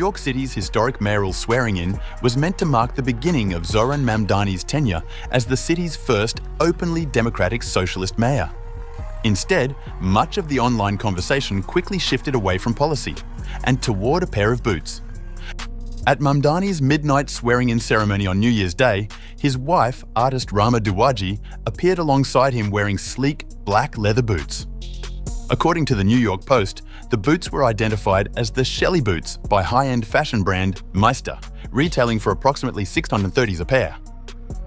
York City's historic mayoral swearing-in was meant to mark the beginning of Zohran Mamdani's tenure as the city's first openly democratic socialist mayor. Instead, much of the online conversation quickly shifted away from policy and toward a pair of boots. At Mamdani's midnight swearing-in ceremony on New Year's Day, his wife, artist Rama Duwaji, appeared alongside him wearing sleek, black leather boots. According to the New York Post, the boots were identified as the Shelley boots by high-end fashion brand Miista, retailing for approximately $630 a pair.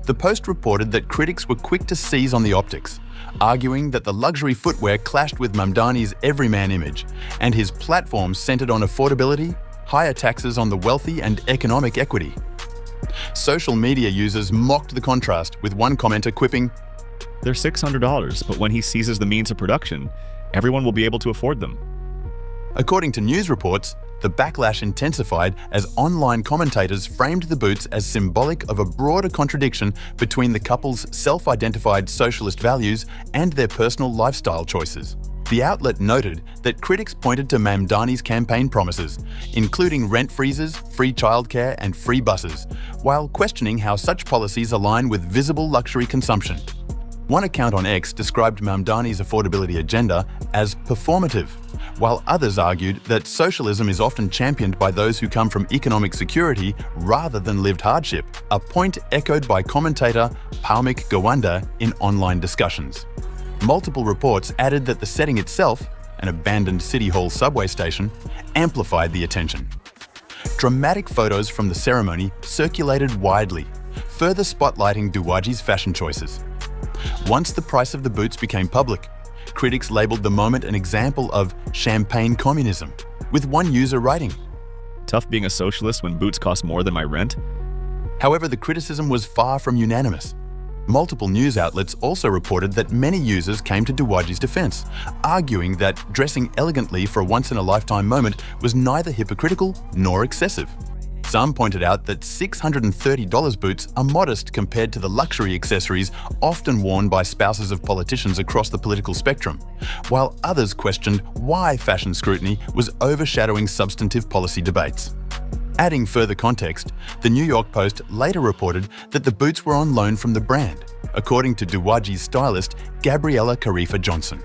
The Post reported that critics were quick to seize on the optics, arguing that the luxury footwear clashed with Mamdani's everyman image, and his platform centered on affordability, higher taxes on the wealthy, and economic equity. Social media users mocked the contrast, with one commenter quipping, "They're $600, but when he seizes the means of production, everyone will be able to afford them." According to news reports, the backlash intensified as online commentators framed the boots as symbolic of a broader contradiction between the couple's self-identified socialist values and their personal lifestyle choices. The outlet noted that critics pointed to Mamdani's campaign promises, including rent freezes, free childcare, and free buses, while questioning how such policies align with visible luxury consumption. One account on X described Mamdani's affordability agenda as performative, while others argued that socialism is often championed by those who come from economic security rather than lived hardship, a point echoed by commentator Paumik Gawanda in online discussions. Multiple reports added that the setting itself, an abandoned City Hall subway station, amplified the attention. Dramatic photos from the ceremony circulated widely, further spotlighting Duwaji's fashion choices. Once the price of the boots became public, critics labeled the moment an example of champagne communism, with one user writing, "Tough being a socialist when boots cost more than my rent." However, the criticism was far from unanimous. Multiple news outlets also reported that many users came to Duwaji's defense, arguing that dressing elegantly for a once-in-a-lifetime moment was neither hypocritical nor excessive. Some pointed out that $630 boots are modest compared to the luxury accessories often worn by spouses of politicians across the political spectrum, while others questioned why fashion scrutiny was overshadowing substantive policy debates. Adding further context, the New York Post later reported that the boots were on loan from the brand, according to Duwaji's stylist, Gabriella Carifa Johnson.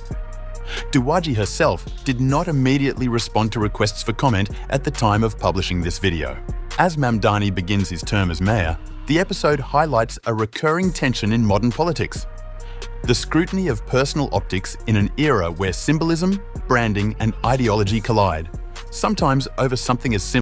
Duwaji herself did not immediately respond to requests for comment at the time of publishing this video. As Mamdani begins his term as mayor, the episode highlights a recurring tension in modern politics: the scrutiny of personal optics in an era where symbolism, branding, and ideology collide, sometimes over something as simple